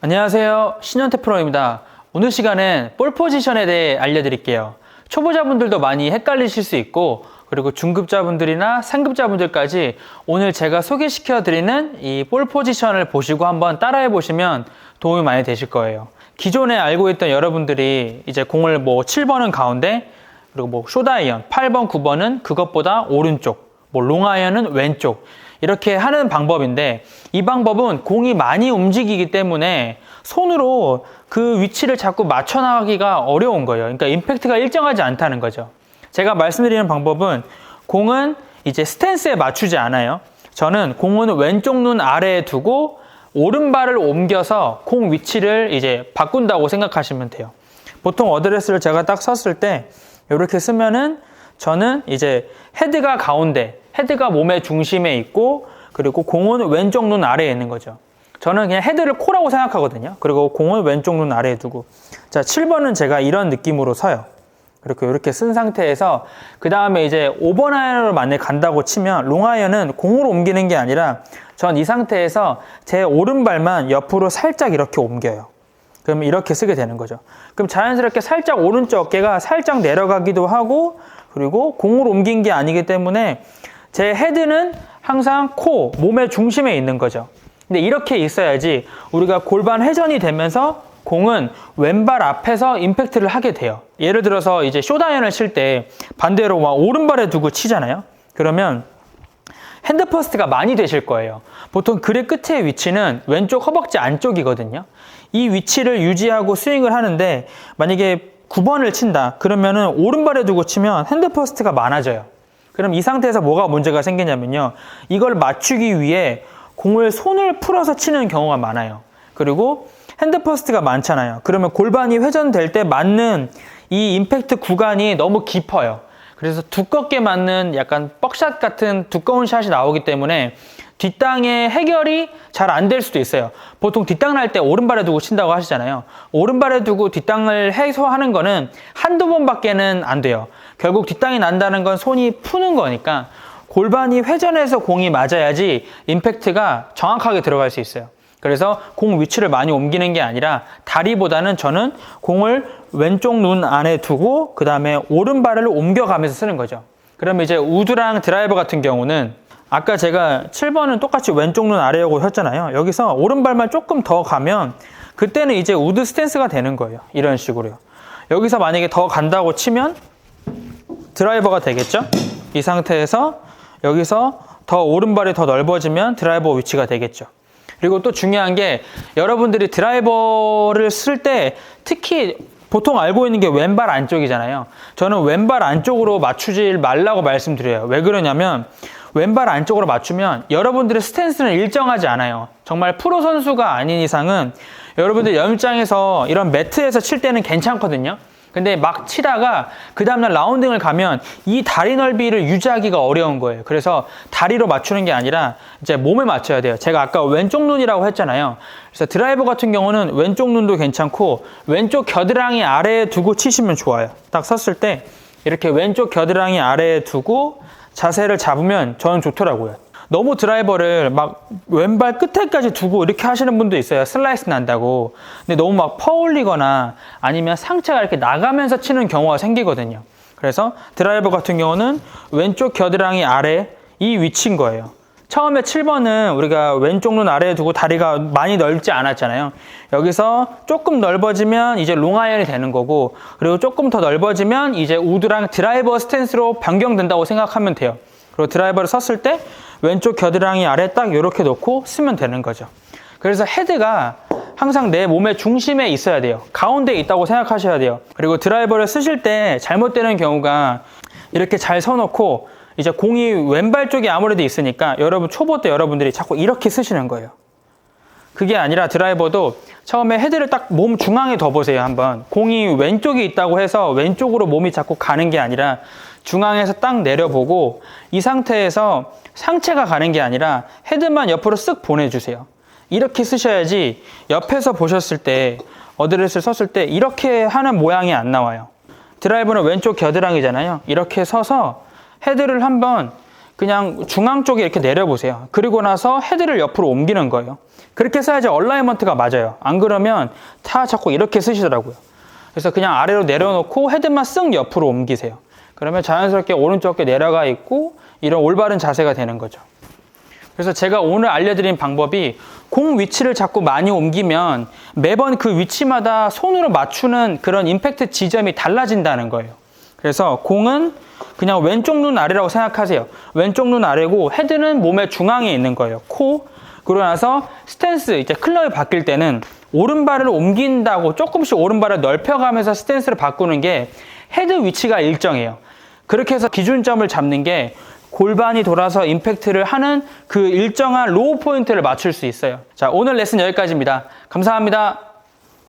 안녕하세요, 신현태 프로입니다. 오늘 시간엔 볼 포지션에 대해 알려드릴게요. 초보자분들도 많이 헷갈리실 수 있고, 그리고 중급자분들이나 상급자분들까지 오늘 제가 소개시켜드리는 이 볼 포지션을 보시고 한번 따라해 보시면 도움이 많이 되실 거예요. 기존에 알고 있던 여러분들이 이제 공을 7번은 가운데, 그리고 숏아이언 8번, 9번은 그것보다 오른쪽, 롱아이언은 왼쪽, 이렇게 하는 방법인데, 이 방법은 공이 많이 움직이기 때문에 손으로 그 위치를 자꾸 맞춰 나가기가 어려운 거예요. 그러니까 임팩트가 일정하지 않다는 거죠. 제가 말씀드리는 방법은 공은 이제 스탠스에 맞추지 않아요. 저는 공은 왼쪽 눈 아래에 두고 오른발을 옮겨서 공 위치를 이제 바꾼다고 생각하시면 돼요. 보통 어드레스를 제가 딱 섰을 때 이렇게 쓰면은 저는 이제 헤드가 가운데, 헤드가 몸의 중심에 있고, 그리고 공은 왼쪽 눈 아래에 있는 거죠. 저는 그냥 헤드를 코라고 생각하거든요. 그리고 공은 왼쪽 눈 아래에 두고. 자, 7번은 제가 이런 느낌으로 서요. 이렇게 쓴 상태에서, 그 다음에 이제 5번 아이언으로 만약에 간다고 치면, 롱아이언은 공으로 옮기는 게 아니라, 전 이 상태에서 제 오른발만 옆으로 살짝 이렇게 옮겨요. 그러면 이렇게 쓰게 되는 거죠. 그럼 자연스럽게 살짝 오른쪽 어깨가 살짝 내려가기도 하고, 그리고 공으로 옮긴 게 아니기 때문에 제 헤드는 항상 코, 몸의 중심에 있는 거죠. 근데 이렇게 있어야지 우리가 골반 회전이 되면서 공은 왼발 앞에서 임팩트를 하게 돼요. 예를 들어서 이제 숏아이언을 칠 때 반대로 오른발에 두고 치잖아요. 그러면 핸드 퍼스트가 많이 되실 거예요. 보통 그립 끝의 위치는 왼쪽 허벅지 안쪽이거든요. 이 위치를 유지하고 스윙을 하는데, 만약에 9번을 친다 그러면은 오른발에 두고 치면 핸드 퍼스트가 많아져요. 그럼 이 상태에서 뭐가 문제가 생기냐면요, 이걸 맞추기 위해 공을 손을 풀어서 치는 경우가 많아요. 그리고 핸드 퍼스트가 많잖아요. 그러면 골반이 회전될 때 맞는 이 임팩트 구간이 너무 깊어요. 그래서 두껍게 맞는 약간 뻑샷 같은 두꺼운 샷이 나오기 때문에 뒷땅의 해결이 잘 안 될 수도 있어요. 보통 뒷땅 날 때 오른발에 두고 친다고 하시잖아요. 오른발에 두고 뒷땅을 해소하는 거는 한두 번밖에는 안 돼요. 결국 뒷땅이 난다는 건 손이 푸는 거니까 골반이 회전해서 공이 맞아야지 임팩트가 정확하게 들어갈 수 있어요. 그래서 공 위치를 많이 옮기는 게 아니라 다리보다는 저는 공을 왼쪽 눈 안에 두고 그 다음에 오른발을 옮겨가면서 쓰는 거죠. 그러면 이제 우드랑 드라이버 같은 경우는 아까 제가 7번은 똑같이 왼쪽 눈 아래라고 했잖아요. 여기서 오른발만 조금 더 가면 그때는 이제 우드 스탠스가 되는 거예요. 이런 식으로요. 여기서 만약에 더 간다고 치면 드라이버가 되겠죠? 이 상태에서 여기서 더 오른발이 더 넓어지면 드라이버 위치가 되겠죠. 그리고 또 중요한 게, 여러분들이 드라이버를 쓸 때 특히 보통 알고 있는 게 왼발 안쪽이잖아요. 저는 왼발 안쪽으로 맞추지 말라고 말씀드려요. 왜 그러냐면 왼발 안쪽으로 맞추면 여러분들의 스탠스는 일정하지 않아요. 정말 프로 선수가 아닌 이상은 여러분들 연습장에서 이런 매트에서 칠 때는 괜찮거든요. 근데 막 치다가 그 다음날 라운딩을 가면 이 다리 넓이를 유지하기가 어려운 거예요. 그래서 다리로 맞추는 게 아니라 이제 몸에 맞춰야 돼요. 제가 아까 왼쪽 눈이라고 했잖아요. 그래서 드라이버 같은 경우는 왼쪽 눈도 괜찮고 왼쪽 겨드랑이 아래에 두고 치시면 좋아요. 딱 섰을 때 이렇게 왼쪽 겨드랑이 아래에 두고 자세를 잡으면 저는 좋더라고요. 너무 드라이버를 막 왼발 끝에까지 두고 이렇게 하시는 분도 있어요. 슬라이스 난다고. 근데 너무 막 퍼올리거나 아니면 상체가 이렇게 나가면서 치는 경우가 생기거든요. 그래서 드라이버 같은 경우는 왼쪽 겨드랑이 아래 이 위치인 거예요. 처음에 7번은 우리가 왼쪽 눈 아래에 두고 다리가 많이 넓지 않았잖아요. 여기서 조금 넓어지면 이제 롱아이언이 되는 거고, 그리고 조금 더 넓어지면 이제 우드랑 드라이버 스탠스로 변경된다고 생각하면 돼요. 그리고 드라이버를 섰을 때 왼쪽 겨드랑이 아래 딱 이렇게 놓고 쓰면 되는 거죠. 그래서 헤드가 항상 내 몸의 중심에 있어야 돼요. 가운데에 있다고 생각하셔야 돼요. 그리고 드라이버를 쓰실 때 잘못되는 경우가, 이렇게 잘 서놓고 이제 공이 왼발 쪽에 아무래도 있으니까 여러분 초보 때 여러분들이 자꾸 이렇게 쓰시는 거예요. 그게 아니라 드라이버도 처음에 헤드를 딱 몸 중앙에 둬 보세요. 한번 공이 왼쪽에 있다고 해서 왼쪽으로 몸이 자꾸 가는 게 아니라 중앙에서 딱 내려보고, 이 상태에서 상체가 가는 게 아니라 헤드만 옆으로 쓱 보내주세요. 이렇게 쓰셔야지 옆에서 보셨을 때, 어드레스를 섰을 때 이렇게 하는 모양이 안 나와요. 드라이버는 왼쪽 겨드랑이잖아요. 이렇게 서서 헤드를 한번 그냥 중앙 쪽에 이렇게 내려보세요. 그리고 나서 헤드를 옆으로 옮기는 거예요. 그렇게 써야지 얼라이먼트가 맞아요. 안 그러면 다 자꾸 이렇게 쓰시더라고요. 그래서 그냥 아래로 내려놓고 헤드만 쓱 옆으로 옮기세요. 그러면 자연스럽게 오른쪽에 내려가 있고 이런 올바른 자세가 되는 거죠. 그래서 제가 오늘 알려드린 방법이 공 위치를 자꾸 많이 옮기면 매번 그 위치마다 손으로 맞추는 그런 임팩트 지점이 달라진다는 거예요. 그래서 공은 그냥 왼쪽 눈 아래라고 생각하세요. 왼쪽 눈 아래고 헤드는 몸의 중앙에 있는 거예요. 코. 그러고 나서 스탠스, 이제 클럽이 바뀔 때는 오른발을 옮긴다고 조금씩 오른발을 넓혀가면서 스탠스를 바꾸는 게 헤드 위치가 일정해요. 그렇게 해서 기준점을 잡는 게 골반이 돌아서 임팩트를 하는 그 일정한 로우 포인트를 맞출 수 있어요. 자, 오늘 레슨 여기까지입니다. 감사합니다.